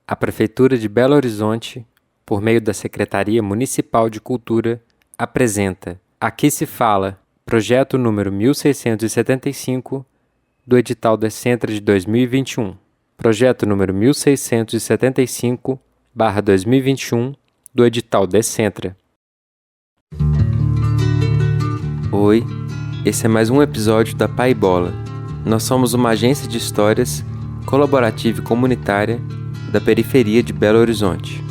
A Prefeitura de Belo Horizonte, por meio da Secretaria Municipal de Cultura, apresenta Aqui se Fala, projeto número 1675 do edital Decentra de 2021. Projeto número 1675/2021 do edital Decentra. Oi, esse é mais um episódio da Pai Bola. Nós somos uma agência de histórias colaborativa e comunitária da periferia de Belo Horizonte.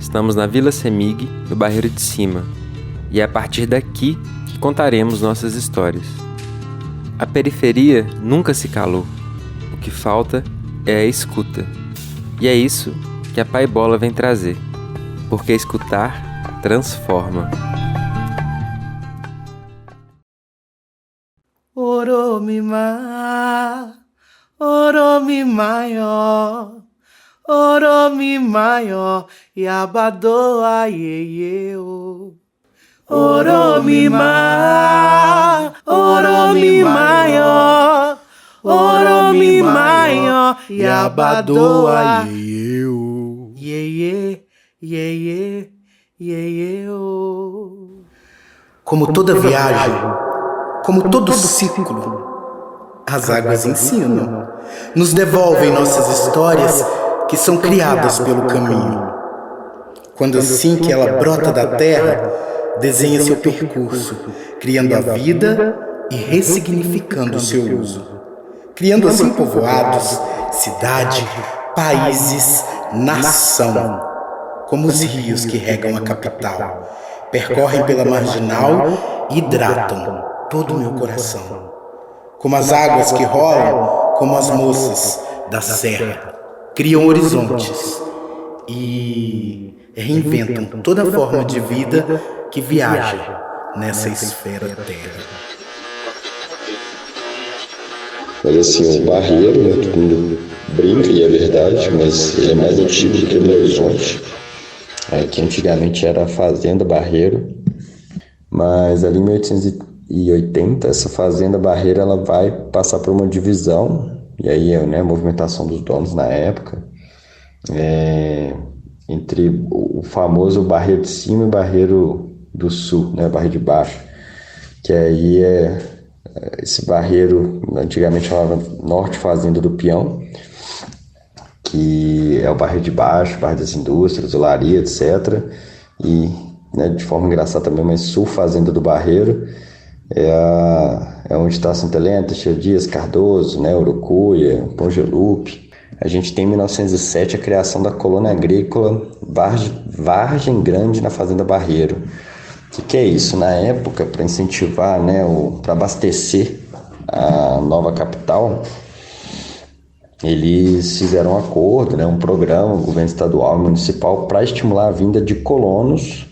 Estamos na Vila Semig, no Barreiro de Cima, e é a partir daqui que contaremos nossas histórias. A periferia nunca se calou. O que falta é a escuta. E é isso que a Pai Bola vem trazer, porque escutar transforma. Oromimá, Oromimayo, Oromimayo, Yabadoa Yeyeo. Oromimá, Oromimayo, Oromimayo, Yabadoa Yeyeo. Yeye, yeye, yeyeo. Como toda viagem, como todo ciclo, as águas ensinam, nos devolvem nossas histórias que são criadas pelo caminho. Quando assim que ela brota da terra, desenha seu percurso, criando a vida e ressignificando seu uso. Criando assim povoados, cidade, países, nação, como os rios que regam a capital, percorrem pela marginal e hidratam todo o meu coração. Como as águas que rolam, como as moças da serra, criam horizontes e reinventam toda forma de vida que viaja nessa esfera terra. Mas assim, o Barreiro, né, todo mundo brinca e é verdade, mas ele é mais antigo do que Belo Horizonte, que antigamente era a Fazenda Barreiro, mas ali em 1880 essa Fazenda Barreiro ela vai passar por uma divisão, e aí né, a movimentação dos donos na época, entre o famoso Barreiro de Cima e Barreiro do Sul, né, Barreiro de Baixo, que aí esse barreiro, antigamente chamava Norte Fazenda do Peão, que é o Barreiro de Baixo, o Barreiro das Indústrias, Olaria, etc. E, né, de forma engraçada também, mas Sul Fazenda do Barreiro, é onde está Santa Helena, Teixeira Dias, Cardoso, né, Urucuia, Pongelupe. A gente tem em 1907 a criação da colônia agrícola Vargem Grande na Fazenda Barreiro. O que é isso? Na época, para incentivar, né, para abastecer a nova capital, eles fizeram um acordo, né, um programa, o governo estadual e municipal, para estimular a vinda de colonos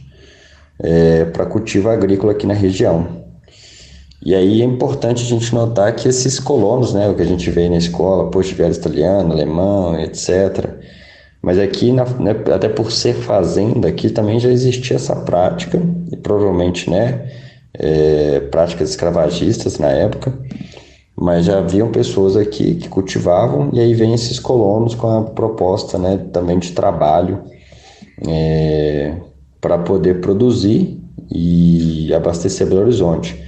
para cultivo agrícola aqui na região. E aí é importante a gente notar que esses colonos, né, o que a gente vê na escola, português, italiano, alemão, etc., mas aqui, né, até por ser fazenda, aqui também já existia essa prática, e provavelmente, né, práticas escravagistas na época, mas já haviam pessoas aqui que cultivavam, e aí vem esses colonos com a proposta, né, também de trabalho para poder produzir e abastecer Belo Horizonte.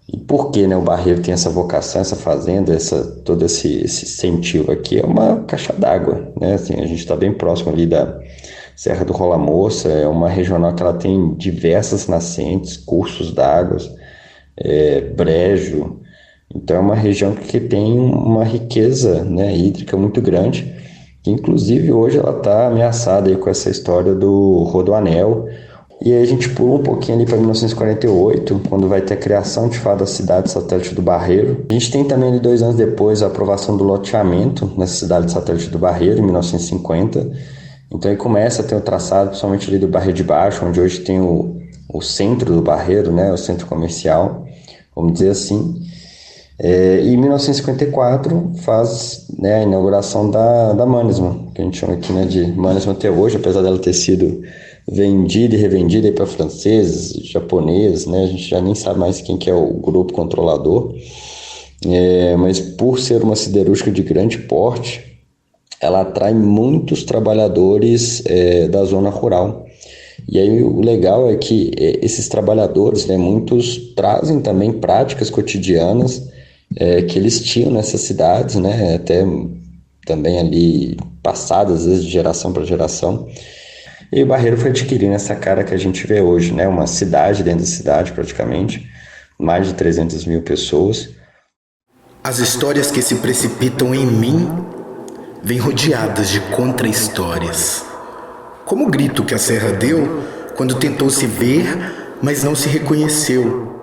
E por que, né, o Barreiro tem essa vocação, essa fazenda, todo esse incentivo aqui? É uma caixa d'água, né? Assim, a gente está bem próximo ali da Serra do Rola Moça, é uma regional que ela tem diversas nascentes, cursos d'água, brejo. Então é uma região que tem uma riqueza, né, hídrica muito grande, que inclusive hoje ela está ameaçada aí com essa história do Rodoanel. E aí a gente pula um pouquinho ali para 1948, quando vai ter a criação de fato da cidade satélite do Barreiro. A gente tem também ali 2 anos depois a aprovação do loteamento nessa cidade satélite do Barreiro, em 1950. Então aí começa a ter o traçado, principalmente ali do Barreiro de Baixo, onde hoje tem o centro do Barreiro, né, o centro comercial, vamos dizer assim. E em 1954 faz, né, a inauguração da Mannesmann, que a gente chama aqui, né, de Mannesmann até hoje, apesar dela ter sido vendida e revendida para franceses, japoneses, né? A gente já nem sabe mais quem que é o grupo controlador, mas por ser uma siderúrgica de grande porte, ela atrai muitos trabalhadores da zona rural. E aí o legal é que esses trabalhadores, né, muitos trazem também práticas cotidianas que eles tinham nessas cidades, né, até também ali passadas, às vezes, de geração para geração. E o Barreiro foi adquirindo essa cara que a gente vê hoje, né, uma cidade dentro da cidade praticamente, mais de 300 mil pessoas. As histórias que se precipitam em mim vêm rodeadas de contra-histórias. Como o grito que a serra deu quando tentou se ver, mas não se reconheceu.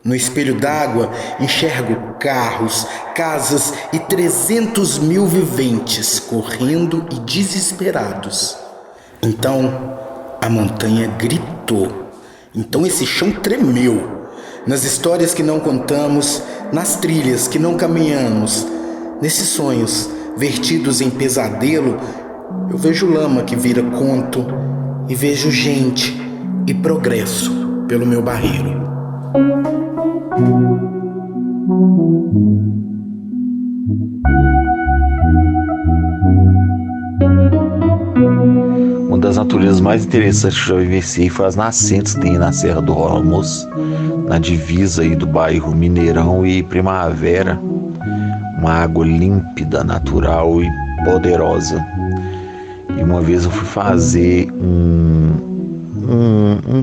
No espelho d'água enxergo carros, casas e 300 mil viventes correndo e desesperados. Então a montanha gritou. Então esse chão tremeu. Nas histórias que não contamos, nas trilhas que não caminhamos, nesses sonhos vertidos em pesadelo, eu vejo lama que vira conto e vejo gente e progresso pelo meu barreiro. Uma das naturezas mais interessantes que eu já vivenciei foi as nascentes que tem na Serra do Rola Moça, na divisa aí do bairro Mineirão e Primavera. Uma água límpida, natural e poderosa. E uma vez eu fui fazer um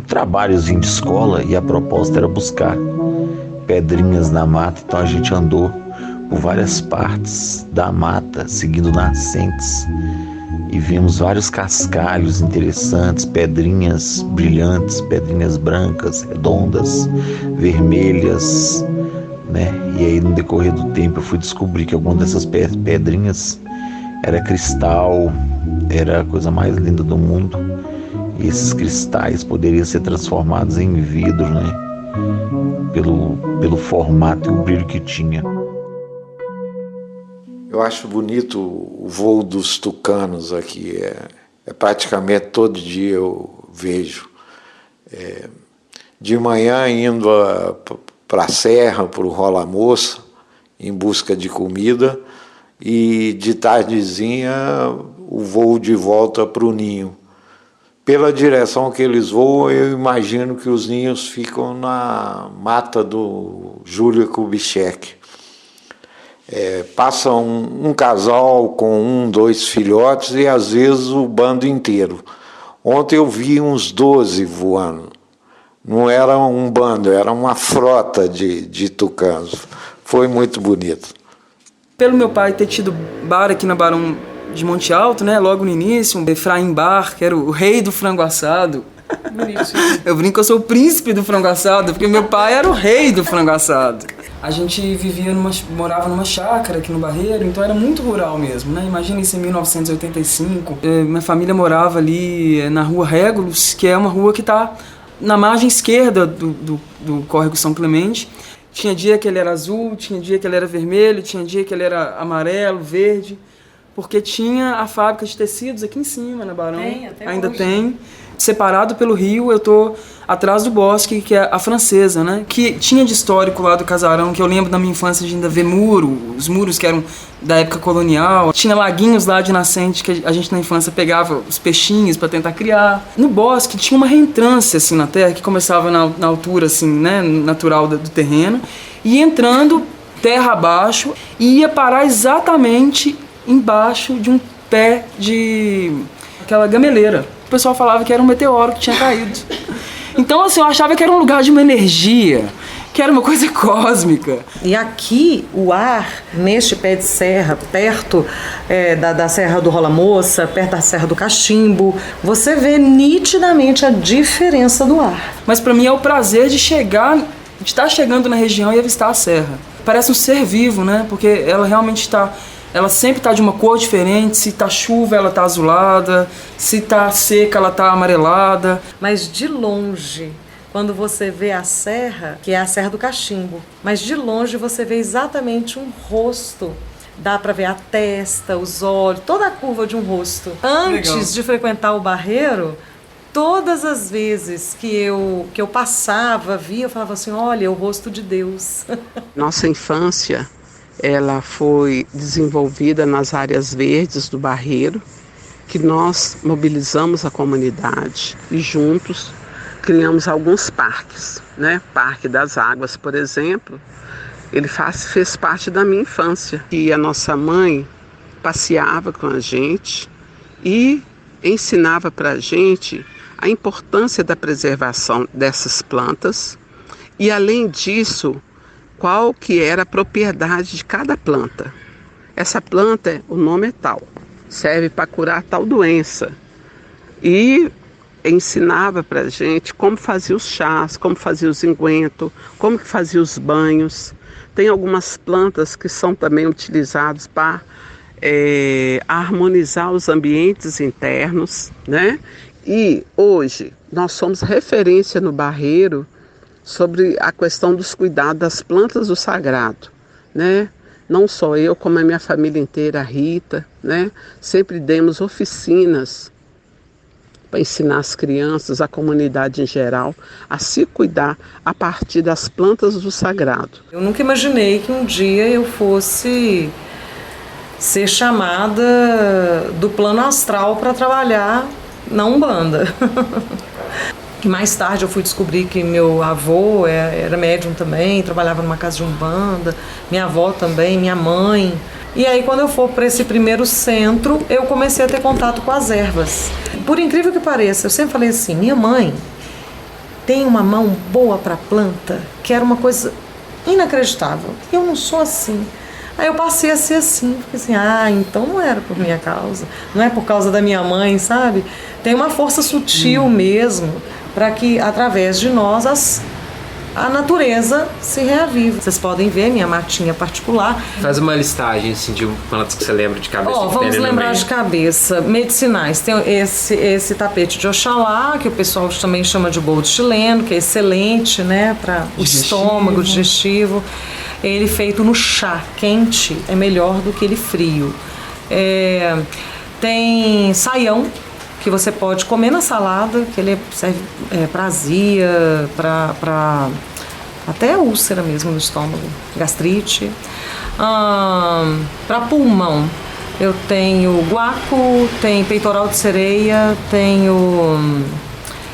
trabalhozinho de escola e a proposta era buscar pedrinhas na mata. Então a gente andou por várias partes da mata, seguindo nascentes, e vimos vários cascalhos interessantes, pedrinhas brilhantes, pedrinhas brancas, redondas, vermelhas, né? E aí no decorrer do tempo eu fui descobrir que alguma dessas pedrinhas era cristal, era a coisa mais linda do mundo. E esses cristais poderiam ser transformados em vidro, né? Pelo formato e o brilho que tinha. Eu acho bonito o voo dos tucanos aqui. É praticamente todo dia eu vejo. De manhã indo para a serra, para o Rola Moça, em busca de comida, e de tardezinha o voo de volta para o ninho. Pela direção que eles voam, eu imagino que os ninhos ficam na mata do Júlio Kubitschek. Passa um casal com 2 filhotes e às vezes o bando inteiro. Ontem eu vi uns 12 voando. Não era um bando, era uma frota de tucanos. Foi muito bonito. Pelo meu pai ter tido bar aqui na Barão de Monte Alto, né, logo no início, um Efraim Bar, que era o rei do frango assado. Eu brinco que eu sou o príncipe do frango assado, porque meu pai era o rei do frango assado. A gente morava numa chácara aqui no Barreiro, então era muito rural mesmo, né? Imagina isso em 1985. Minha família morava ali na rua Régulos, que é uma rua que está na margem esquerda do córrego São Clemente. Tinha dia que ele era azul, tinha dia que ele era vermelho, tinha dia que ele era amarelo, verde, porque tinha a fábrica de tecidos aqui em cima, na Barão. Ainda tem. Separado pelo rio, eu tô atrás do bosque, que é a Francesa, né? Que tinha de histórico lá do casarão, que eu lembro da minha infância de ainda ver os muros que eram da época colonial. Tinha laguinhos lá de nascente que a gente na infância pegava os peixinhos para tentar criar. No bosque tinha uma reentrância assim na terra, que começava na altura assim, né, natural do terreno, e entrando terra abaixo, e ia parar exatamente embaixo de um pé de aquela gameleira. O pessoal falava que era um meteoro que tinha caído. Então, assim, eu achava que era um lugar de uma energia, que era uma coisa cósmica. E aqui, o ar, neste pé de serra, perto da Serra do Rola Moça, perto da Serra do Cachimbo, você vê nitidamente a diferença do ar. Mas para mim é o prazer de estar chegando na região e avistar a serra. Parece um ser vivo, né? Porque ela realmente ela sempre está de uma cor diferente. Se está chuva, ela está azulada. Se está seca, ela está amarelada. Mas de longe, quando você vê a serra, que é a Serra do Cachimbo, mas de longe você vê exatamente um rosto. Dá para ver a testa, os olhos, toda a curva de um rosto. Antes de frequentar o Barreiro, todas as vezes que eu passava, via, eu falava assim, olha, é o rosto de Deus. Nossa infância ela foi desenvolvida nas áreas verdes do Barreiro, que nós mobilizamos a comunidade e juntos criamos alguns parques, né? Parque das Águas, por exemplo, ele fez parte da minha infância. E a nossa mãe passeava com a gente e ensinava para a gente a importância da preservação dessas plantas e, além disso, qual que era a propriedade de cada planta. Essa planta, o nome é tal, serve para curar tal doença. E ensinava para a gente como fazia os chás, como fazia os ungüentos, como que fazia os banhos. Tem algumas plantas que são também utilizadas para harmonizar os ambientes internos, né? E hoje nós somos referência no Barreiro sobre a questão dos cuidados das plantas do sagrado, né? Não só eu, como a minha família inteira, a Rita, né? Sempre demos oficinas para ensinar as crianças, a comunidade em geral, a se cuidar a partir das plantas do sagrado. Eu nunca imaginei que um dia eu fosse ser chamada do plano astral para trabalhar na Umbanda. Que mais tarde eu fui descobrir que meu avô era médium também, trabalhava numa casa de Umbanda, minha avó também, minha mãe. E aí quando eu for para esse primeiro centro, eu comecei a ter contato com as ervas. Por incrível que pareça, eu sempre falei assim, minha mãe tem uma mão boa para planta, que era uma coisa inacreditável. Eu não sou assim. Aí eu passei a ser assim, fiquei assim, então não era por minha causa, não é por causa da minha mãe, sabe? Tem uma força sutil mesmo, para que através de nós a natureza se reaviva. Vocês podem ver minha matinha particular. Faz uma listagem assim, de plantas que você lembra de cabeça. Vamos lembrar de cabeça. Medicinais. Tem esse tapete de Oxalá, que o pessoal também chama de boldo chileno, que é excelente, né, para o estômago, digestivo. Ele feito no chá quente é melhor do que ele frio. Tem saião, que você pode comer na salada, que ele serve para azia, para até úlcera mesmo no estômago, gastrite. Para pulmão, eu tenho guaco, tem peitoral de sereia, tenho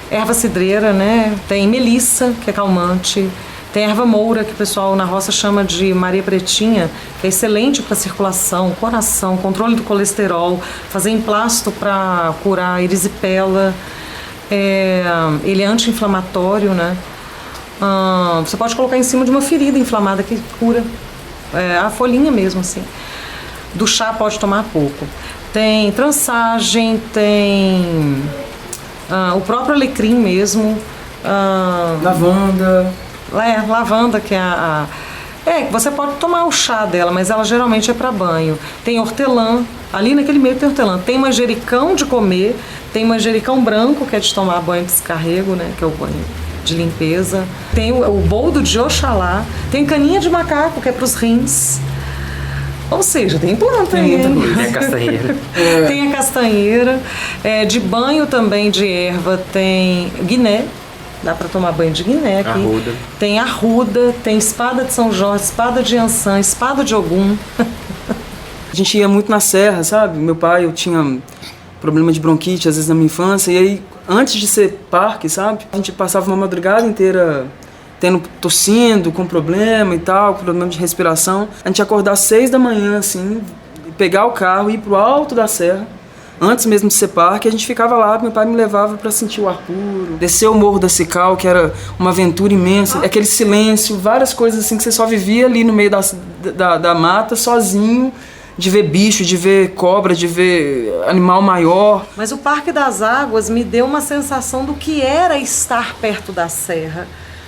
erva cidreira, né? Tem melissa, que é calmante. Tem erva moura, que o pessoal na roça chama de Maria Pretinha, que é excelente para circulação, coração, controle do colesterol, fazer emplasto para curar erisipela. Ele é anti-inflamatório, né? Você pode colocar em cima de uma ferida inflamada que cura. A folhinha mesmo, assim. Do chá pode tomar pouco. Tem trançagem, tem o próprio alecrim mesmo. Lavanda. Lavanda, que é você pode tomar o chá dela, mas ela geralmente é para banho. Tem hortelã, ali naquele meio tem hortelã. Tem manjericão de comer, tem manjericão branco, que é de tomar banho de descarrego, né, que é o banho de limpeza. Tem o boldo de Oxalá, tem caninha de macaco, que é para os rins. Ou seja, tem planta aí. Tem a castanheira. Tem a castanheira. De banho também de erva tem guiné. Dá para tomar banho de guiné aqui. Arruda. Tem arruda, tem espada de São Jorge, espada de Ançã, espada de Ogum. A gente ia muito na serra, sabe? Meu pai, eu tinha problema de bronquite, às vezes na minha infância. E aí, antes de ser parque, sabe? A gente passava uma madrugada inteira tossindo, com problema e tal, com problema de respiração. A gente ia acordar às 6 da manhã, assim, pegar o carro e ir pro alto da serra. Antes mesmo de ser parque, a gente ficava lá, meu pai me levava para sentir o ar puro, descer o Morro da Cical, que era uma aventura imensa, aquele silêncio, várias coisas assim que você só vivia ali no meio da mata, sozinho, de ver bicho, de ver cobra, de ver animal maior. Mas o Parque das Águas me deu uma sensação do que era estar perto da serra,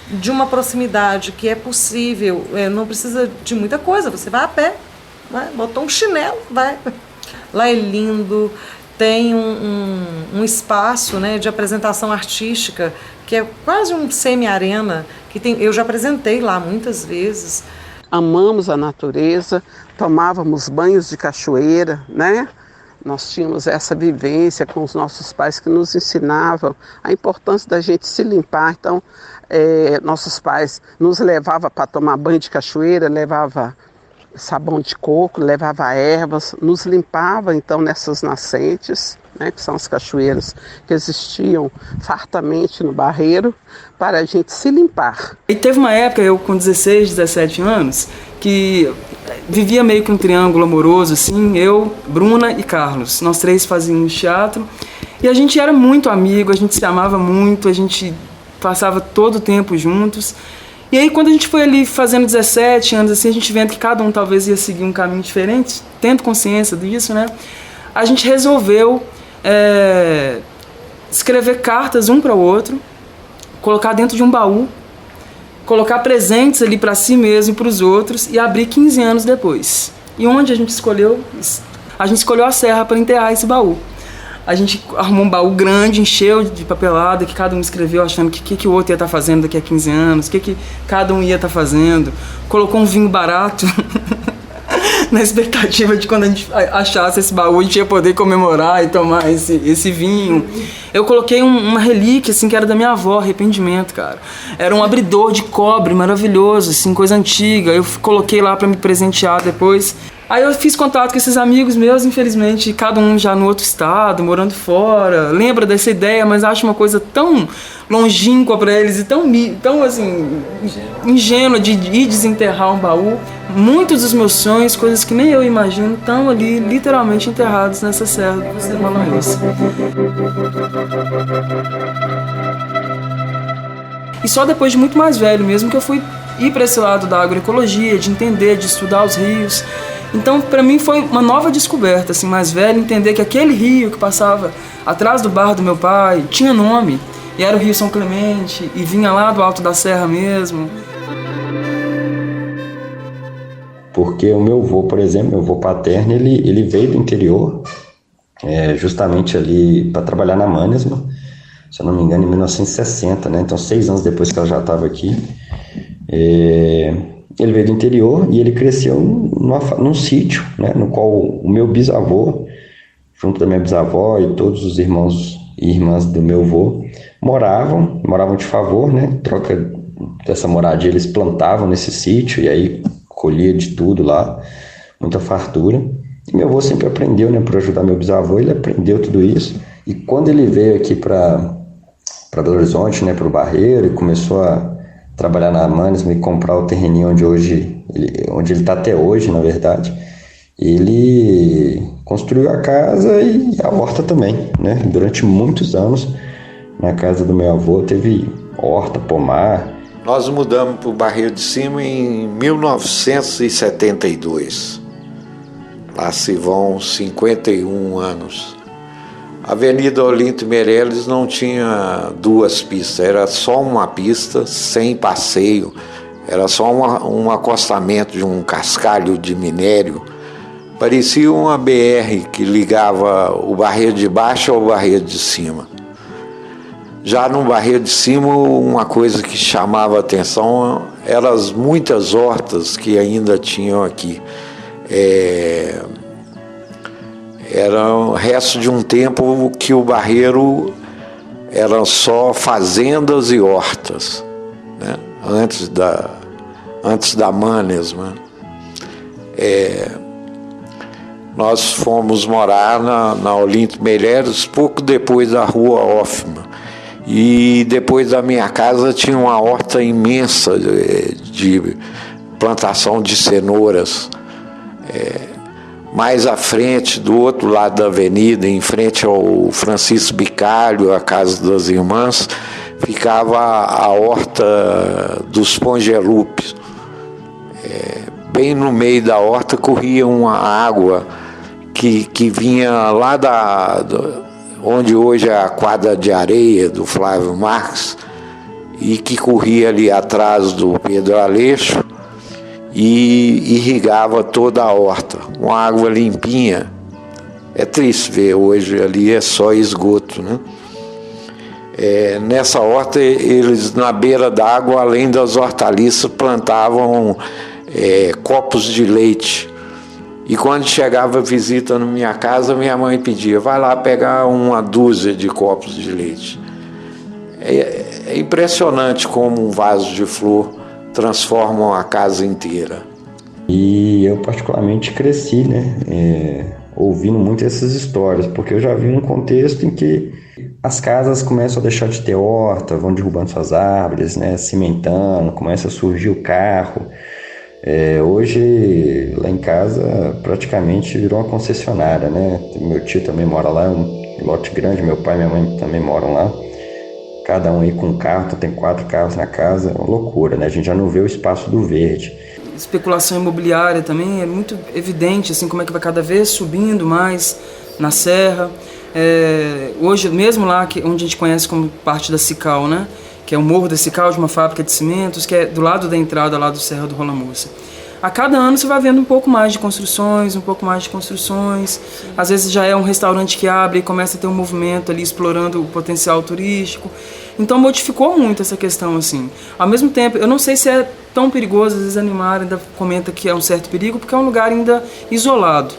de uma proximidade que é possível, não precisa de muita coisa, você vai a pé, botou um chinelo, vai. Lá é lindo. Tem um espaço, né, de apresentação artística, que é quase um semi-arena, que eu já apresentei lá muitas vezes. Amamos a natureza, tomávamos banhos de cachoeira, né? Nós tínhamos essa vivência com os nossos pais que nos ensinavam a importância da gente se limpar. Então, nossos pais nos levavam para tomar banho de cachoeira, levava sabão de coco, levava ervas, nos limpava então nessas nascentes, né, que são as cachoeiras que existiam fartamente no Barreiro, para a gente se limpar. E teve uma época, eu com 16, 17 anos, que vivia meio que um triângulo amoroso, assim, eu, Bruna e Carlos. Nós três fazíamos teatro e a gente era muito amigo, a gente se amava muito, a gente passava todo o tempo juntos. E aí quando a gente foi ali fazendo 17 anos, assim, a gente vendo que cada um talvez ia seguir um caminho diferente, tendo consciência disso, né? A gente resolveu escrever cartas um para o outro, colocar dentro de um baú, colocar presentes ali para si mesmo e para os outros e abrir 15 anos depois. E onde a gente escolheu? A gente escolheu a serra para enterrar esse baú. A gente arrumou um baú grande, encheu de papelada, que cada um escreveu achando o que o outro ia estar fazendo daqui a 15 anos, o que cada um ia estar fazendo. Colocou um vinho barato na expectativa de quando a gente achasse esse baú, a gente ia poder comemorar e tomar esse vinho. Eu coloquei uma relíquia, assim, que era da minha avó, arrependimento, cara. Era um abridor de cobre maravilhoso, assim, coisa antiga. Eu coloquei lá para me presentear depois. Aí eu fiz contato com esses amigos meus, infelizmente, cada um já no outro estado, morando fora. Lembra dessa ideia, mas acho uma coisa tão longínqua para eles e tão assim, ingênua de ir desenterrar um baú. Muitos dos meus sonhos, coisas que nem eu imagino, estão ali literalmente enterrados nessa serra do Malamoça. E só depois de muito mais velho mesmo que eu fui ir para esse lado da agroecologia, de entender, de estudar os rios. Então, para mim foi uma nova descoberta, assim, mais velho, entender que aquele rio que passava atrás do bar do meu pai tinha nome, e era o Rio São Clemente, e vinha lá do alto da serra mesmo. Porque o meu avô, por exemplo, meu avô paterno, ele veio do interior, justamente ali para trabalhar na Mannesmann, se eu não me engano, em 1960, né? Então 6 anos depois que ela já estava aqui. Ele veio do interior e ele cresceu num sítio, né, no qual o meu bisavô, junto da minha bisavó e todos os irmãos e irmãs do meu avô, moravam de favor, né, troca dessa moradia, eles plantavam nesse sítio e aí colhia de tudo lá, muita fartura. E meu avô sempre aprendeu, né, por ajudar meu bisavô, ele aprendeu tudo isso. E quando ele veio aqui para Belo Horizonte, né, para o Barreiro, e começou a trabalhar na Mannesmann e comprar o terreninho onde ele está até hoje, na verdade, ele construiu a casa e a horta também, né? Durante muitos anos, na casa do meu avô, teve horta, pomar. Nós mudamos para o Barreiro de Cima em 1972. Lá se vão 51 anos. A Avenida Olinto Meireles não tinha 2 pistas, era só uma pista, sem passeio. Era só um acostamento de um cascalho de minério. Parecia uma BR que ligava o Barreiro de Baixo ao Barreiro de Cima. Já no Barreiro de Cima, uma coisa que chamava a atenção eram as muitas hortas que ainda tinham aqui. Era o resto de um tempo que o Barreiro era só fazendas e hortas, né? Antes da Mannesmann. Nós fomos morar na Olinto Meireles pouco depois da Rua Hoffmann. E depois da minha casa tinha uma horta imensa de plantação de cenouras. Mais à frente, do outro lado da avenida, em frente ao Francisco Bicalho, a casa das irmãs, ficava a horta dos Pongelupes. Bem no meio da horta corria uma água que vinha lá onde hoje é a quadra de areia do Flávio Marques, e que corria ali atrás do Pedro Aleixo, e irrigava toda a horta, uma água limpinha. É triste ver, hoje ali é só esgoto, né? Nessa horta, eles na beira da água, além das hortaliças, plantavam copos de leite. E quando chegava visita na minha casa, minha mãe pedia, vai lá pegar uma dúzia de copos de leite. É impressionante como um vaso de flor transforma a casa inteira. E eu particularmente cresci, né, ouvindo muito essas histórias, porque eu já vi um contexto em que as casas começam a deixar de ter horta, vão derrubando suas árvores, né, cimentando, começa a surgir o carro. Hoje, lá em casa, praticamente virou uma concessionária, né? Meu tio também mora lá, é um lote grande, meu pai e minha mãe também moram lá. Cada um aí com um carro, então tem 4 carros na casa, é uma loucura, né? A gente já não vê o espaço do verde. Especulação imobiliária também é muito evidente, assim, como é que vai cada vez subindo mais na serra. Hoje, mesmo lá onde a gente conhece como parte da Cical, né? Que é o Morro da Cical, de uma fábrica de cimentos, que é do lado da entrada lá do Serra do Rola Moça. A cada ano você vai vendo um pouco mais de construções, Às vezes já é um restaurante que abre e começa a ter um movimento ali explorando o potencial turístico. Então modificou muito essa questão, assim. Ao mesmo tempo, eu não sei se é tão perigoso, às vezes a Animar ainda comenta que é um certo perigo, porque é um lugar ainda isolado.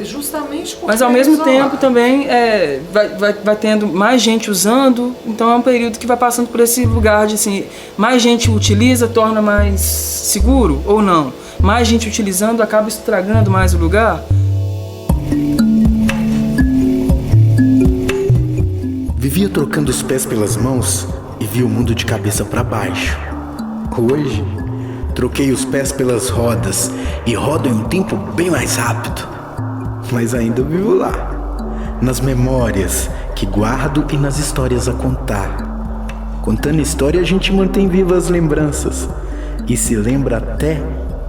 Justamente porque mas ao mesmo tempo também vai tendo mais gente usando, então é um período que vai passando por esse lugar de assim, mais gente utiliza, torna mais seguro ou não? Mais gente utilizando acaba estragando mais o lugar? Vivia trocando os pés pelas mãos e via o mundo de cabeça para baixo. Hoje, troquei os pés pelas rodas e rodo em um tempo bem mais rápido. Mas ainda vivo lá, nas memórias que guardo e nas histórias a contar. Contando história, a gente mantém vivas as lembranças e se lembra até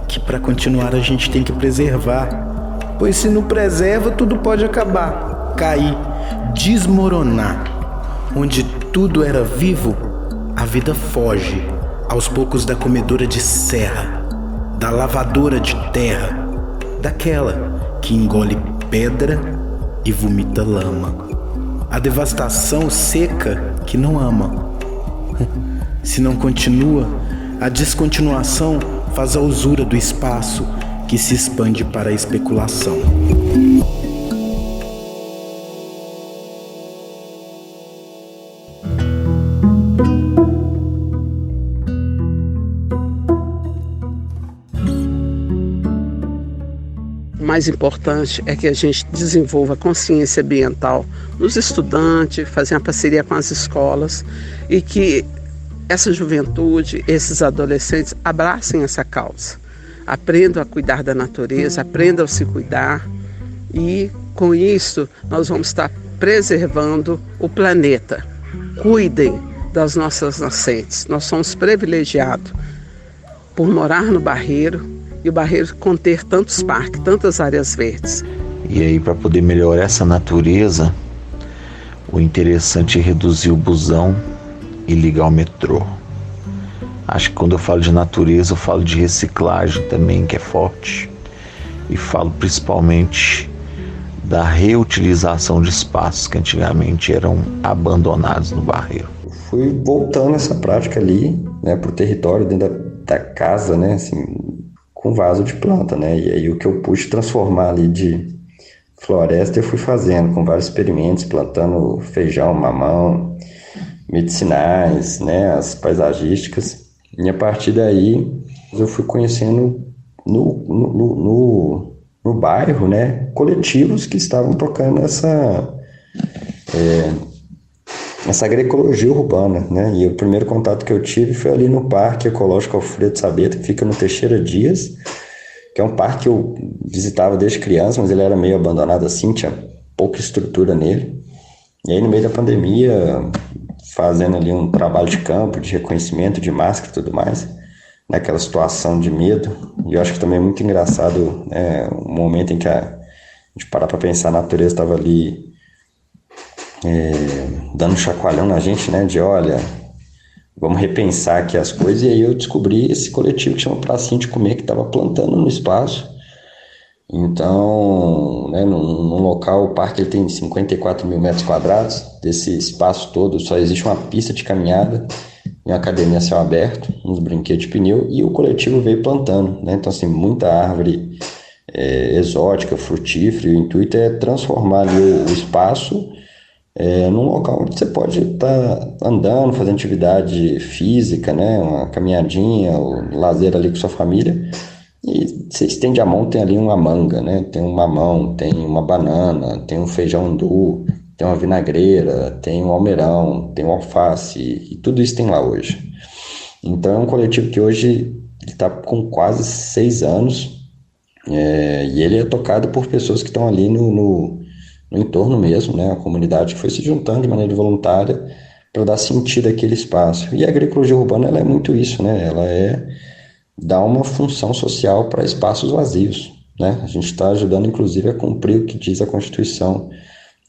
que para continuar a gente tem que preservar. Pois se não preserva, tudo pode acabar, cair, desmoronar. Onde tudo era vivo, a vida foge, aos poucos da comedora de serra, da lavadora de terra, daquela que engole pedra e vomita lama. A devastação seca que não ama. Se não continua, a descontinuação faz a usura do espaço que se expande para a especulação. O mais importante é que a gente desenvolva consciência ambiental nos estudantes, fazer uma parceria com as escolas e que essa juventude, esses adolescentes abracem essa causa, aprendam a cuidar da natureza, aprendam a se cuidar e com isso nós vamos estar preservando o planeta. Cuidem das nossas nascentes, nós somos privilegiados por morar no Barreiro e o Barreiro conter tantos parques, tantas áreas verdes. E aí, para poder melhorar essa natureza, o interessante é reduzir o busão e ligar o metrô. Acho que quando eu falo de natureza, eu falo de reciclagem também, que é forte. E falo principalmente da reutilização de espaços que antigamente eram abandonados no Barreiro. Fui voltando essa prática ali, né, pro território, dentro da casa, né, assim, com vaso de planta, né, e aí o que eu pude transformar ali de floresta eu fui fazendo, com vários experimentos, plantando feijão, mamão, medicinais, né, as paisagísticas, e a partir daí eu fui conhecendo no bairro, né, coletivos que estavam tocando essa agroecologia urbana, né? E o primeiro contato que eu tive foi ali no Parque Ecológico Alfredo Sabeta, que fica no Teixeira Dias, que é um parque que eu visitava desde criança, mas ele era meio abandonado assim, tinha pouca estrutura nele. E aí no meio da pandemia, fazendo ali um trabalho de campo, de reconhecimento de máscara e tudo mais, naquela situação de medo, e eu acho que também é muito engraçado, né, o momento em que a gente parar para pensar, a natureza estava ali dando um chacoalhão na gente, né, de olha, vamos repensar aqui as coisas, e aí eu descobri esse coletivo que chama Pracinha de Comer, que estava plantando no espaço. Então, né, num local, o parque ele tem 54 mil metros quadrados, desse espaço todo só existe uma pista de caminhada e uma academia a céu aberto, uns brinquedos de pneu, e o coletivo veio plantando, né, então assim, muita árvore exótica, frutífera, e o intuito é transformar ali o espaço num local onde você pode estar andando, fazendo atividade física, né, uma caminhadinha, ou lazer ali com sua família, E você estende a mão, tem ali uma manga, né? Tem um mamão, tem uma banana, tem um feijão andu, tem uma vinagreira, tem um almeirão, tem um alface, e tudo isso tem lá hoje. Então é um coletivo que hoje está com quase 6 anos, e ele é tocado por pessoas que estão ali no entorno mesmo, né? A comunidade que foi se juntando de maneira voluntária para dar sentido àquele espaço. E a agroecologia urbana, ela é muito isso, né? Ela dá uma função social para espaços vazios, né? A gente está ajudando, inclusive, a cumprir o que diz a Constituição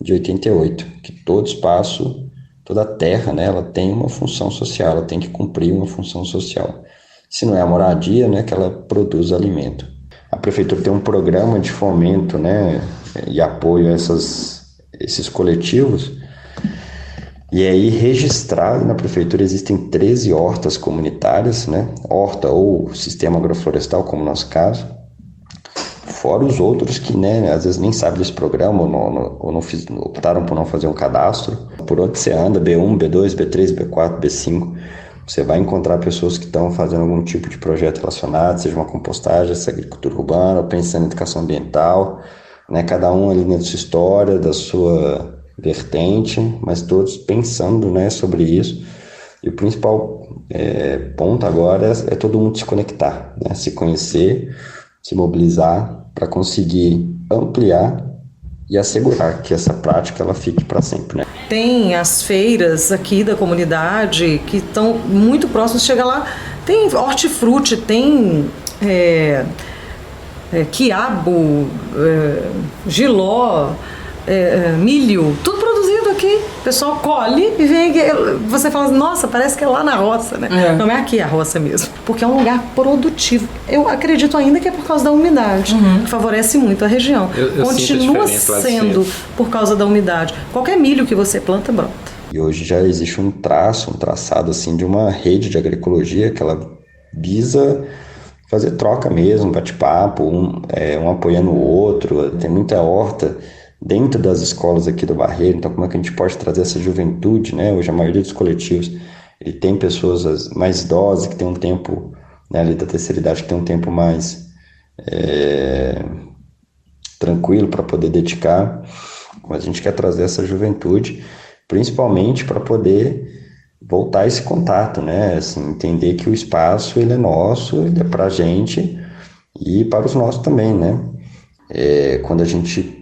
de 88, que todo espaço, toda terra, né, ela tem uma função social, ela tem que cumprir uma função social. Se não é a moradia, né, que ela produz alimento. A prefeitura tem um programa de fomento, né, e apoio a esses coletivos. E aí, registrado na prefeitura, existem 13 hortas comunitárias, né, horta ou sistema agroflorestal, como no nosso caso, fora os outros que, né, às vezes nem sabem desse programa ou optaram por não fazer um cadastro. Por onde você anda, B1, B2, B3, B4, B5, você vai encontrar pessoas que estão fazendo algum tipo de projeto relacionado, seja uma compostagem, seja agricultura urbana, ou pensando em educação ambiental, né, cada um ali na sua história, da sua vertente, mas todos pensando, né, sobre isso. E o principal ponto agora é todo mundo se conectar, né, se conhecer, se mobilizar para conseguir ampliar e assegurar que essa prática ela fique para sempre, né? Tem as feiras aqui da comunidade que estão muito próximas, chega lá, tem hortifruti, tem quiabo, jiló, milho, tudo produzido aqui. O pessoal colhe e vem, você fala, nossa, parece que é lá na roça, né? Não é aqui a roça mesmo, porque é um lugar produtivo. Eu acredito ainda que é por causa da umidade, que favorece muito a região. Eu continua sendo por causa da umidade. Qualquer milho que você planta, brota. E hoje já existe um traçado assim de uma rede de agroecologia que ela visa fazer troca mesmo, bate-papo, um apoiando o outro. Tem muita horta dentro das escolas aqui do Barreiro, então como é que a gente pode trazer essa juventude, né? Hoje a maioria dos coletivos, ele tem pessoas mais idosas que tem um tempo, né, ali da terceira idade, que tem um tempo mais tranquilo para poder dedicar, mas a gente quer trazer essa juventude, principalmente para poder voltar esse contato, né? Assim, entender que o espaço ele é nosso, ele é para a gente e para os nossos também, né? Quando a gente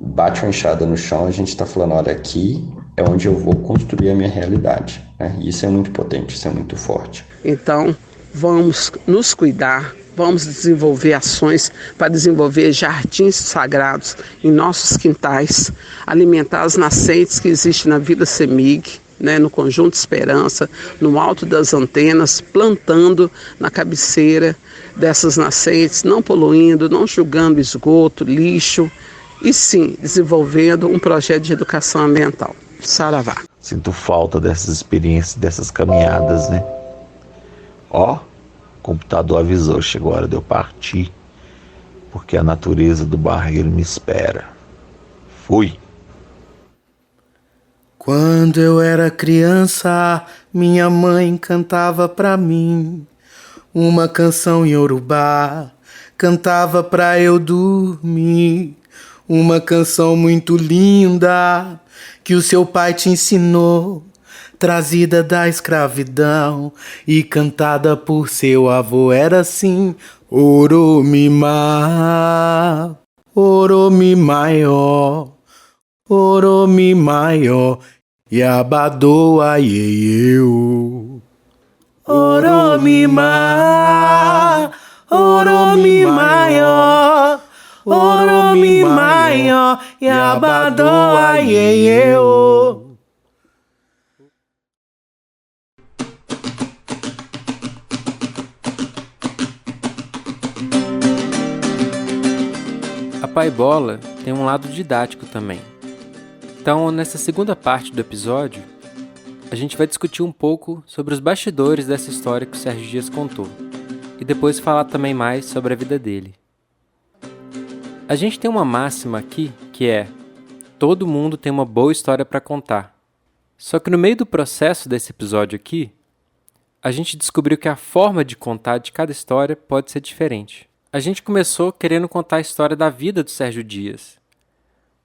bate uma enxada no chão, a gente está falando, olha, aqui é onde eu vou construir a minha realidade, né? E isso é muito potente, isso é muito forte. Então, vamos nos cuidar, vamos desenvolver ações para desenvolver jardins sagrados em nossos quintais, alimentar as nascentes que existem na Vila Semig, né, no Conjunto Esperança, no alto das antenas, plantando na cabeceira dessas nascentes, não poluindo, não jogando esgoto, lixo, e sim, desenvolvendo um projeto de educação ambiental. Saravá. Sinto falta dessas experiências, dessas caminhadas, né? Ó, o computador avisou, chegou a hora de eu partir, porque a natureza do Barreiro me espera. Fui. Quando eu era criança, minha mãe cantava pra mim uma canção em Yorubá, cantava pra eu dormir. Uma canção muito linda que o seu pai te ensinou, trazida da escravidão e cantada por seu avô. Era assim: Oromimá, Oromimaió, Oromimaió, Yabadoa ieieu. Oromimá, Oromimaió, Oromimaió, Yabadoa ieieu. A Paibola tem um lado didático também. Então, nessa segunda parte do episódio, a gente vai discutir um pouco sobre os bastidores dessa história que o Sérgio Dias contou, e depois falar também mais sobre a vida dele. A gente tem uma máxima aqui que é: todo mundo tem uma boa história para contar. Só que no meio do processo desse episódio aqui, a gente descobriu que a forma de contar de cada história pode ser diferente. A gente começou querendo contar a história da vida do Sérgio Dias.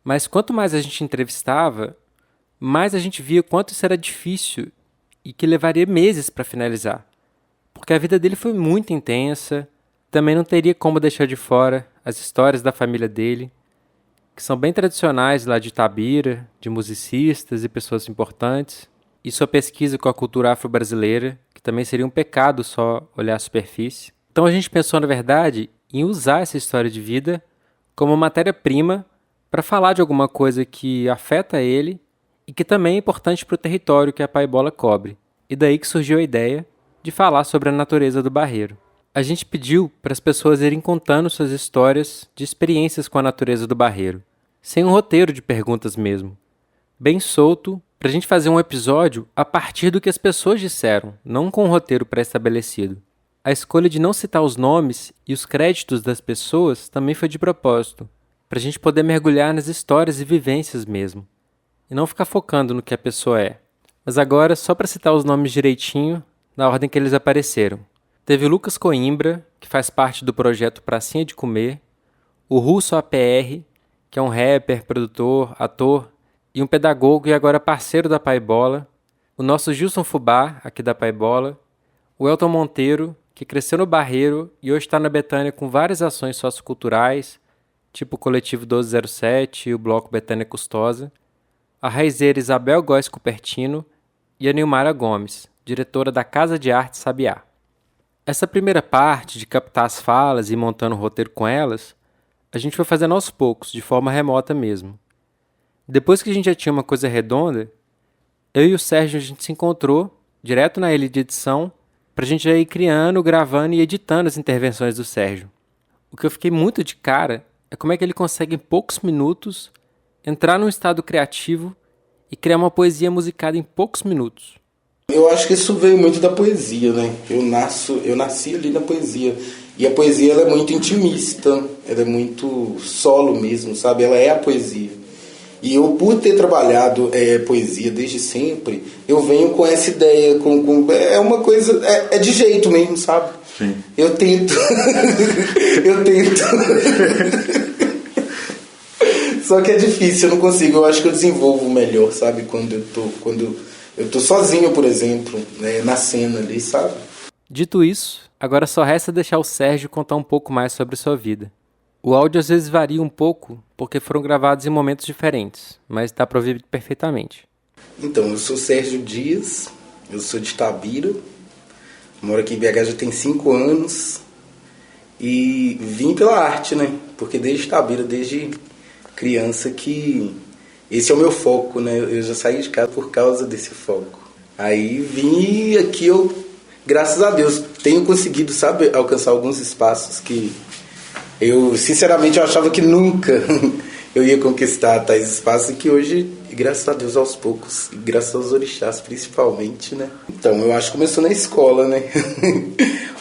Mas quanto mais a gente entrevistava, mais a gente via quanto isso era difícil e que levaria meses para finalizar. Porque a vida dele foi muito intensa, também não teria como deixar de fora as histórias da família dele, que são bem tradicionais lá de Itabira, de musicistas e pessoas importantes, e sua pesquisa com a cultura afro-brasileira, que também seria um pecado só olhar a superfície. Então a gente pensou, na verdade, em usar essa história de vida como matéria-prima para falar de alguma coisa que afeta ele e que também é importante para o território que a Paibola cobre. E daí que surgiu a ideia de falar sobre a natureza do Barreiro. A gente pediu para as pessoas irem contando suas histórias de experiências com a natureza do Barreiro, sem um roteiro de perguntas mesmo. Bem solto, para a gente fazer um episódio a partir do que as pessoas disseram, não com um roteiro pré-estabelecido. A escolha de não citar os nomes e os créditos das pessoas também foi de propósito, para a gente poder mergulhar nas histórias e vivências mesmo, e não ficar focando no que a pessoa é. Mas agora, só para citar os nomes direitinho, na ordem que eles apareceram. Teve o Lucas Coimbra, que faz parte do projeto Pracinha de Comer, o Russo APR, que é um rapper, produtor, ator e um pedagogo e agora parceiro da Paibola, o nosso Gilson Fubá, aqui da Paibola, o Elton Monteiro, que cresceu no Barreiro e hoje está na Betânia com várias ações socioculturais, tipo o Coletivo 1207 e o Bloco Betânia Custosa, a raizeira Isabel Góes Cupertino e a Nilmara Gomes, diretora da Casa de Arte Sabiá. Essa primeira parte de captar as falas e ir montando o roteiro com elas, a gente foi fazendo aos poucos, de forma remota mesmo. Depois que a gente já tinha uma coisa redonda, eu e o Sérgio a gente se encontrou, direto na ilha de edição, pra gente já ir criando, gravando e editando as intervenções do Sérgio. O que eu fiquei muito de cara é como é que ele consegue em poucos minutos entrar num estado criativo e criar uma poesia musicada em poucos minutos. Eu acho que isso veio muito da poesia, né? Eu nasci ali na poesia. E a poesia, ela é muito intimista, ela é muito solo mesmo, sabe? Ela é a poesia. E eu, por ter trabalhado poesia desde sempre, eu venho com essa ideia, é uma coisa, é de jeito mesmo, sabe? Sim. Eu tento. Só que é difícil, eu não consigo. Eu acho que eu desenvolvo melhor, sabe? Quando eu tô sozinho, por exemplo, né? Na cena ali, sabe? Dito isso, agora só resta deixar o Sérgio contar um pouco mais sobre sua vida. O áudio às vezes varia um pouco, porque foram gravados em momentos diferentes, mas dá para ouvir perfeitamente. Então, eu sou Sérgio Dias, eu sou de Itabira, moro aqui em BH já tem 5 anos, e vim pela arte, né? Porque desde Itabira, desde criança, que esse é o meu foco, né? Eu já saí de casa por causa desse foco. Aí vim aqui, graças a Deus, tenho conseguido, sabe, alcançar alguns espaços que eu, sinceramente, eu achava que nunca eu ia conquistar tais espaços e que hoje, graças a Deus, aos poucos, e graças aos orixás principalmente, né? Então, eu acho que começou na escola, né?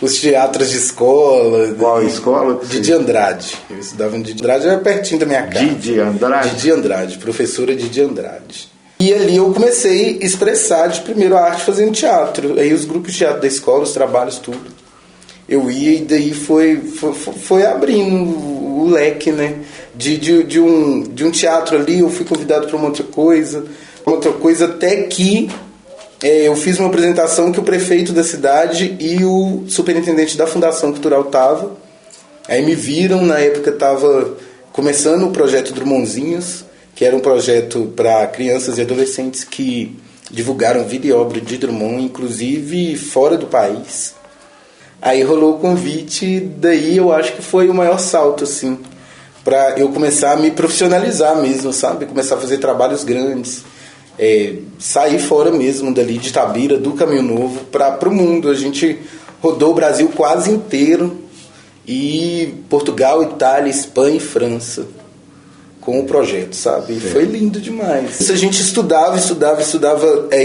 Os teatros de escola. Qual escola? Didi Andrade. Eu estudava no Didi Andrade, era pertinho da minha casa. Didi Andrade? Didi Andrade, professora Didi Andrade. E ali eu comecei a expressar de primeiro a arte fazendo teatro. Aí os grupos de teatro da escola, os trabalhos, tudo. Eu ia e daí foi abrindo o leque, né? De um teatro ali, eu fui convidado para uma outra coisa, até que eu fiz uma apresentação que o prefeito da cidade e o superintendente da Fundação Cultural estavam. Aí me viram, na época estava começando o projeto Drummondzinhos, que era um projeto para crianças e adolescentes que divulgaram vida e obra de Drummond, inclusive fora do país. Aí rolou o convite, daí eu acho que foi o maior salto, assim, para eu começar a me profissionalizar mesmo, sabe? Começar a fazer trabalhos grandes, sair fora mesmo dali de Itabira, do Caminho Novo, para o mundo. A gente rodou o Brasil quase inteiro, e Portugal, Itália, Espanha e França, com o projeto, sabe? E foi lindo demais. Isso a gente estudava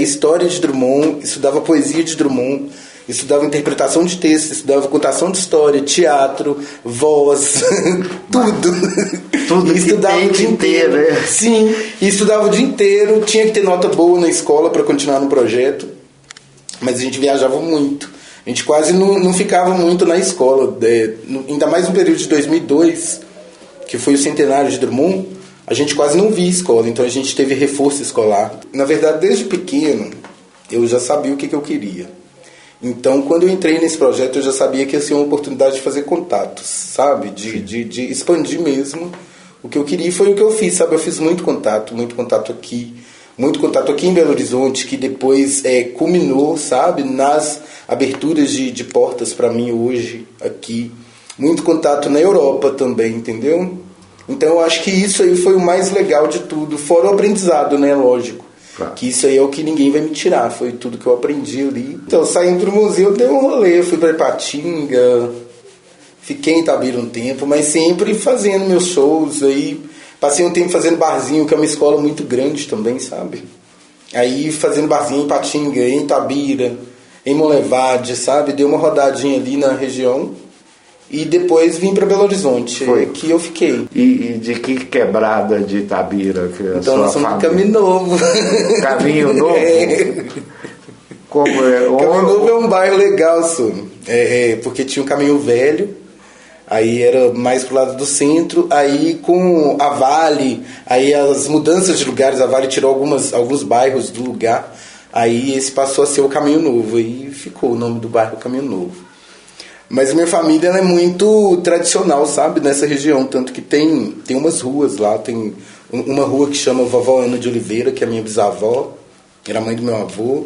história de Drummond, estudava poesia de Drummond, estudava interpretação de texto, estudava contação de história, teatro, voz, tudo. E estudava o dia inteiro. Sim, e estudava o dia inteiro, tinha que ter nota boa na escola para continuar no projeto, mas a gente viajava muito. A gente quase não ficava muito na escola, ainda mais no período de 2002, que foi o centenário de Drummond, a gente quase não via escola, então a gente teve reforço escolar. Na verdade, desde pequeno, eu já sabia o que eu queria. Então, quando eu entrei nesse projeto, eu já sabia que ia ser uma oportunidade de fazer contatos, sabe? De expandir mesmo o que eu queria, e foi o que eu fiz, sabe? Eu fiz muito contato aqui em Belo Horizonte, que depois culminou, sabe? Nas aberturas de portas para mim hoje, aqui. Muito contato na Europa também, entendeu? Então, eu acho que isso aí foi o mais legal de tudo, fora o aprendizado, né? Lógico. Claro. Que isso aí é o que ninguém vai me tirar, foi tudo que eu aprendi ali. Então, saindo do museu, eu dei um rolê, fui para Ipatinga, fiquei em Itabira um tempo, mas sempre fazendo meus shows aí. Passei um tempo fazendo barzinho, que é uma escola muito grande também, sabe? Aí fazendo barzinho em Ipatinga, em Itabira, em Monlevade, sabe? Dei uma rodadinha ali na região e depois vim para Belo Horizonte, que eu fiquei. E de que quebrada de Itabira? Que então nós somos do Caminho Novo. Caminho Novo? Como é? Caminho Novo é um bairro legal, porque tinha um Caminho Velho, aí era mais pro lado do centro, aí com a Vale, aí as mudanças de lugares, a Vale tirou alguns bairros do lugar, aí esse passou a ser o Caminho Novo, aí ficou o nome do bairro Caminho Novo. Mas minha família é muito tradicional, sabe, nessa região, tanto que tem umas ruas lá, tem uma rua que chama Vovó Ana de Oliveira, que é a minha bisavó, era mãe do meu avô,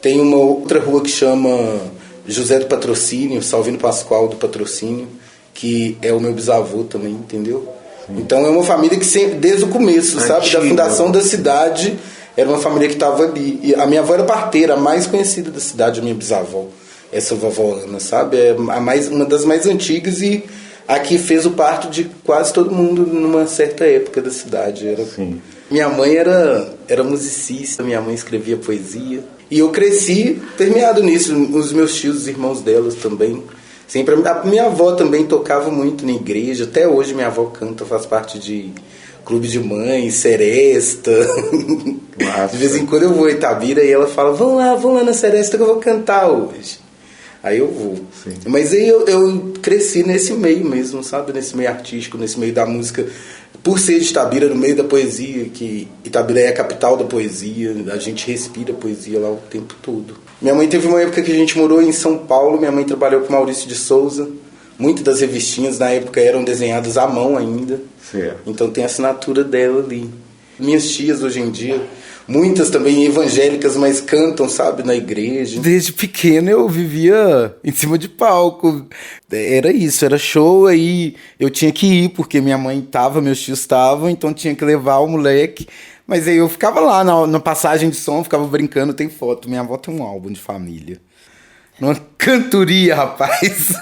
tem uma outra rua que chama José do Patrocínio, Salvino Pascoal do Patrocínio, que é o meu bisavô também, entendeu? Sim. Então é uma família que sempre, desde o começo, sabe, da fundação da cidade, era uma família que estava ali. E a minha avó era parteira, a mais conhecida da cidade, a minha bisavó, essa vovó Ana, sabe? É uma das mais antigas e a que fez o parto de quase todo mundo numa certa época da cidade. Sim. Minha mãe era musicista, minha mãe escrevia poesia. E eu cresci permeado nisso, os meus tios, os irmãos delas também. Sempre, a minha avó também tocava muito na igreja, até hoje minha avó canta, faz parte de clube de mães, seresta. Nossa. De vez em quando eu vou a Itabira e ela fala, vamos lá na seresta que eu vou cantar hoje. Aí eu vou. Sim. Mas aí eu cresci nesse meio mesmo, sabe? Nesse meio artístico, nesse meio da música. Por ser de Itabira, no meio da poesia, que Itabira é a capital da poesia, a gente respira poesia lá o tempo todo. Minha mãe teve uma época que a gente morou em São Paulo, minha mãe trabalhou com Maurício de Souza. Muitas das revistinhas na época eram desenhadas à mão ainda. Certo. Então tem a assinatura dela ali. Minhas tias hoje em dia, muitas também evangélicas, mas cantam, sabe, na igreja. Desde pequeno eu vivia em cima de palco. Era isso, era show, aí eu tinha que ir, porque minha mãe tava, meus tios estavam, então tinha que levar o moleque. Mas aí eu ficava lá na passagem de som, ficava brincando, tem foto. Minha avó tem um álbum de família. Numa cantoria, rapaz.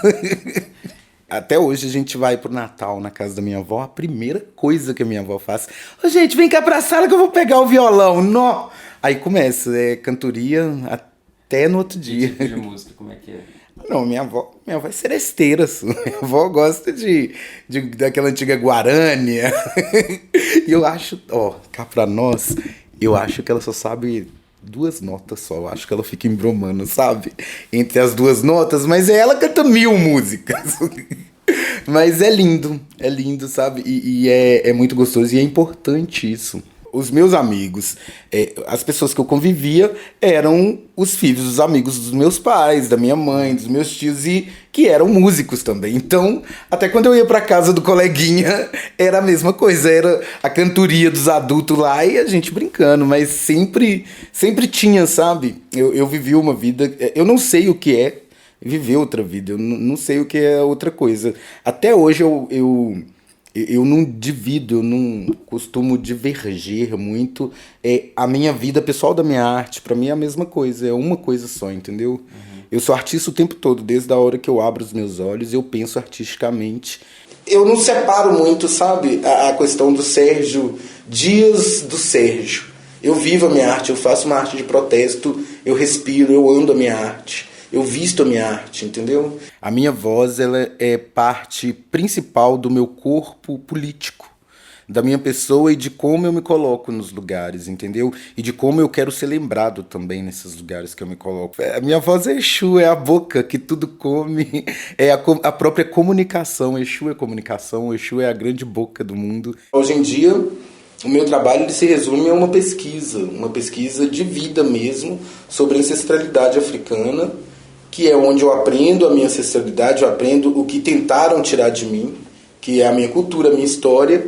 Até hoje a gente vai pro Natal na casa da minha avó. A primeira coisa que a minha avó faz: ô, gente, vem cá pra sala que eu vou pegar o violão. Nó! Aí começa, cantoria até no outro dia. Que tipo de música, como é que é? Não, minha avó é seresteira. Minha avó gosta daquela antiga Guarânia. E eu acho, cá pra nós, eu acho que ela só sabe 2 notas só. Eu acho que ela fica embromando, sabe? Entre as 2 notas, mas ela canta 1000 músicas. Mas é lindo, sabe? E é muito gostoso e é importante isso. Os meus amigos, as pessoas que eu convivia eram os filhos dos amigos dos meus pais, da minha mãe, dos meus tios, e que eram músicos também. Então, até quando eu ia pra casa do coleguinha, era a mesma coisa, era a cantoria dos adultos lá e a gente brincando, mas sempre tinha, sabe? Eu vivi uma vida, eu não sei o que é viver outra vida, eu não sei o que é outra coisa. Até hoje eu não divido, eu não costumo divergir muito. A minha vida pessoal da minha arte, pra mim é a mesma coisa, é uma coisa só, entendeu? Uhum. Eu sou artista o tempo todo, desde a hora que eu abro os meus olhos, eu penso artisticamente. Eu não separo muito, sabe, a questão do Sérgio Dias do Sérgio. Eu vivo a minha arte, eu faço uma arte de protesto, eu respiro, eu ando a minha arte. Eu visto a minha arte, entendeu? A minha voz, ela é parte principal do meu corpo político, da minha pessoa e de como eu me coloco nos lugares, entendeu? E de como eu quero ser lembrado também nesses lugares que eu me coloco. A minha voz é Exu, é a boca que tudo come, é a própria comunicação. Exu é comunicação, Exu é a grande boca do mundo. Hoje em dia, o meu trabalho ele se resume a uma pesquisa de vida mesmo, sobre a ancestralidade africana, que é onde eu aprendo a minha ancestralidade, eu aprendo o que tentaram tirar de mim, que é a minha cultura, a minha história,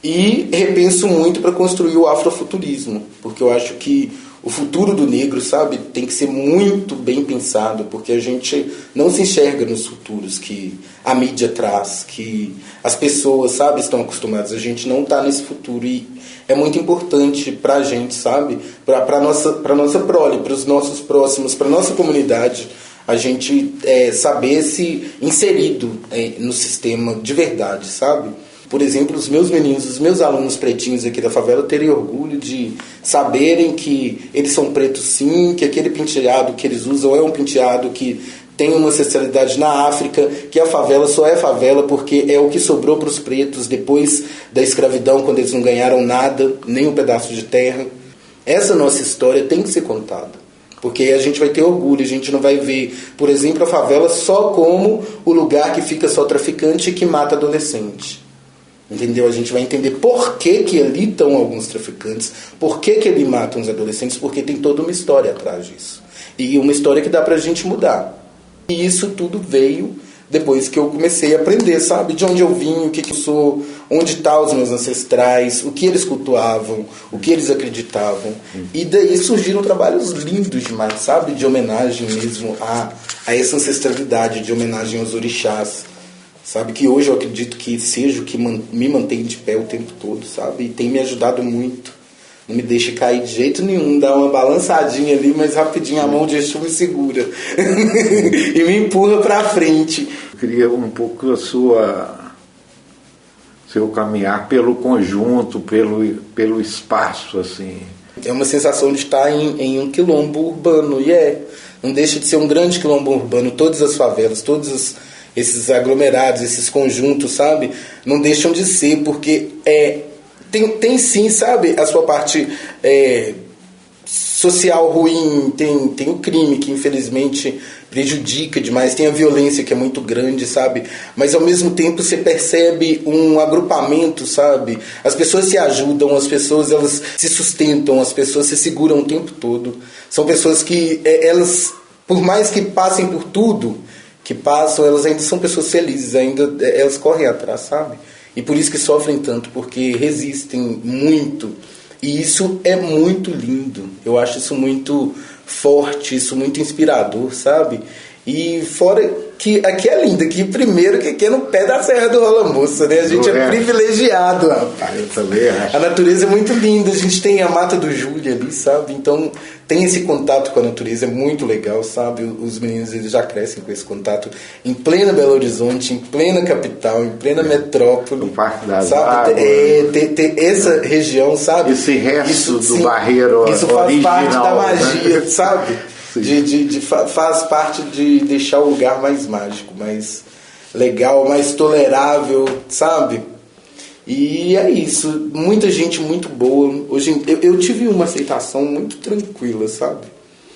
e repenso muito para construir o afrofuturismo, porque eu acho que o futuro do negro, sabe, tem que ser muito bem pensado, porque a gente não se enxerga nos futuros que a mídia traz, que as pessoas, sabe, estão acostumadas. A gente não está nesse futuro e é muito importante para a gente, sabe, para nossa prole, para os nossos próximos, para nossa comunidade, a gente saber se inserido no sistema de verdade, sabe? Por exemplo, os meus meninos, os meus alunos pretinhos aqui da favela terem orgulho de saberem que eles são pretos sim, que aquele penteado que eles usam é um penteado que tem uma ancestralidade na África, que a favela só é favela porque é o que sobrou para os pretos depois da escravidão, quando eles não ganharam nada, nem um pedaço de terra. Essa nossa história tem que ser contada, porque a gente vai ter orgulho, a gente não vai ver, por exemplo, a favela só como o lugar que fica só traficante e que mata adolescente. Entendeu? A gente vai entender por que ali estão alguns traficantes, por que ali matam os adolescentes, porque tem toda uma história atrás disso. E uma história que dá pra gente mudar. E isso tudo veio depois que eu comecei a aprender, sabe? De onde eu vim, o que eu sou, onde estão os meus ancestrais, o que eles cultuavam, o que eles acreditavam. E daí surgiram trabalhos lindos demais, sabe? De homenagem mesmo a essa ancestralidade, de homenagem aos orixás. Sabe, que hoje eu acredito que seja o que me mantém de pé o tempo todo, sabe? E tem me ajudado muito. Não me deixa cair de jeito nenhum, dá uma balançadinha ali, mas rapidinho a mão de Exu me segura. E me empurra pra frente. Eu queria um pouco seu caminhar pelo conjunto, pelo espaço, assim. É uma sensação de estar em um quilombo urbano, não deixa de ser um grande quilombo urbano. Todas as favelas, esses aglomerados, esses conjuntos, sabe? Não deixam de ser, porque tem sim, sabe? A sua parte social ruim, tem o crime que infelizmente prejudica demais, tem a violência que é muito grande, sabe? Mas ao mesmo tempo você percebe um agrupamento, sabe? As pessoas se ajudam, as pessoas elas se sustentam, as pessoas se seguram o tempo todo. São pessoas que elas, por mais que passem por tudo que passam, elas ainda são pessoas felizes, ainda elas correm atrás, sabe? E por isso que sofrem tanto, porque resistem muito. E isso é muito lindo. Eu acho isso muito forte, isso muito inspirador, sabe? E fora que aqui é lindo, aqui primeiro que aqui é no pé da Serra do Rola Moça, né? A gente é privilegiado, rapaz. Eu também acho. A natureza é muito linda, a gente tem a Mata do Júlio ali, sabe? Então tem esse contato com a natureza, é muito legal, sabe? Os meninos eles já crescem com esse contato em plena Belo Horizonte, em plena capital, em plena metrópole. No Parque das sabe? Águas. Ter essa região, sabe? Esse resto do sim, barreiro isso faz original, parte da magia, né? sabe? Faz parte de deixar o lugar mais mágico, mais legal, mais tolerável, sabe? E é isso, muita gente muito boa. Hoje eu tive uma aceitação muito tranquila, sabe?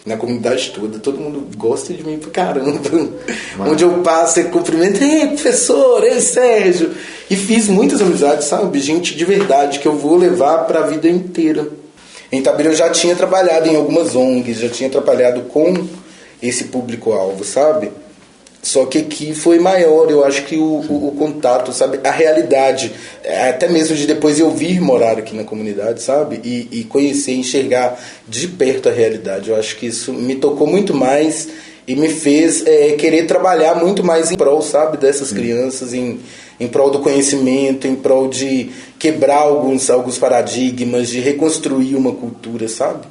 Na comunidade toda, todo mundo gosta de mim pra caramba. Onde eu passo, eu cumprimento, ei professor, ei Sérgio. E fiz muitas amizades, sabe? Gente de verdade que eu vou levar pra vida inteira. Em Itabira eu já tinha trabalhado em algumas ONGs, já tinha trabalhado com esse público-alvo, sabe? Só que aqui foi maior, eu acho que o contato, sabe? A realidade, até mesmo de depois eu vir morar aqui na comunidade, sabe? E conhecer, enxergar de perto a realidade. Eu acho que isso me tocou muito mais e me fez querer trabalhar muito mais em prol, sabe? Dessas crianças, em prol do conhecimento, em prol de quebrar alguns paradigmas, de reconstruir uma cultura, sabe?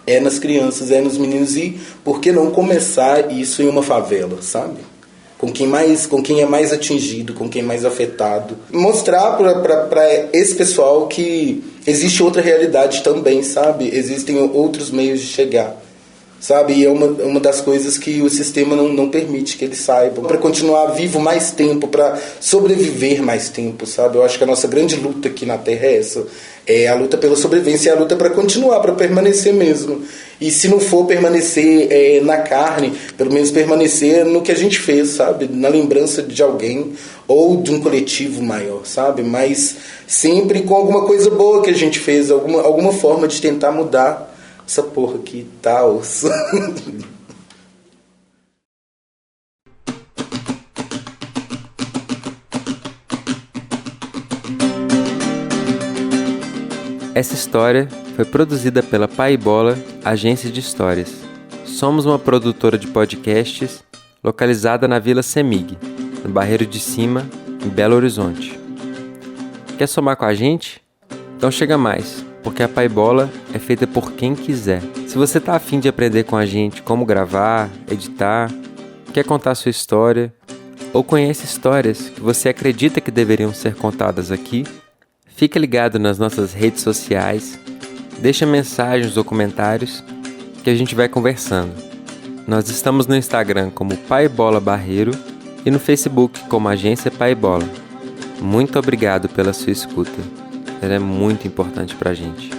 É nas crianças, é nos meninos, e por que não começar isso em uma favela, sabe? Com quem é mais atingido, com quem é mais afetado. Mostrar para esse pessoal que existe outra realidade também, sabe? Existem outros meios de chegar, sabe? E é uma das coisas que o sistema não permite que eles saibam. Para continuar vivo mais tempo, para sobreviver mais tempo, sabe? Eu acho que a nossa grande luta aqui na Terra é essa. É a luta pela sobrevivência, é a luta para continuar, para permanecer mesmo. E se não for permanecer na carne, pelo menos permanecer no que a gente fez, sabe? Na lembrança de alguém ou de um coletivo maior, sabe? Mas sempre com alguma coisa boa que a gente fez, alguma forma de tentar mudar essa porra aqui, tal. Essa história foi produzida pela Pai Bola, Agência de Histórias. Somos uma produtora de podcasts localizada na Vila Semig, no Barreiro de Cima, em Belo Horizonte. Quer somar com a gente? Então chega mais, porque a Pai Bola é feita por quem quiser. Se você está a fim de aprender com a gente como gravar, editar, quer contar sua história, ou conhece histórias que você acredita que deveriam ser contadas aqui, fica ligado nas nossas redes sociais, deixa mensagens ou comentários que a gente vai conversando. Nós estamos no Instagram como Pai Bola Barreiro e no Facebook como Agência Pai Bola. Muito obrigado pela sua escuta. Ela é muito importante pra gente.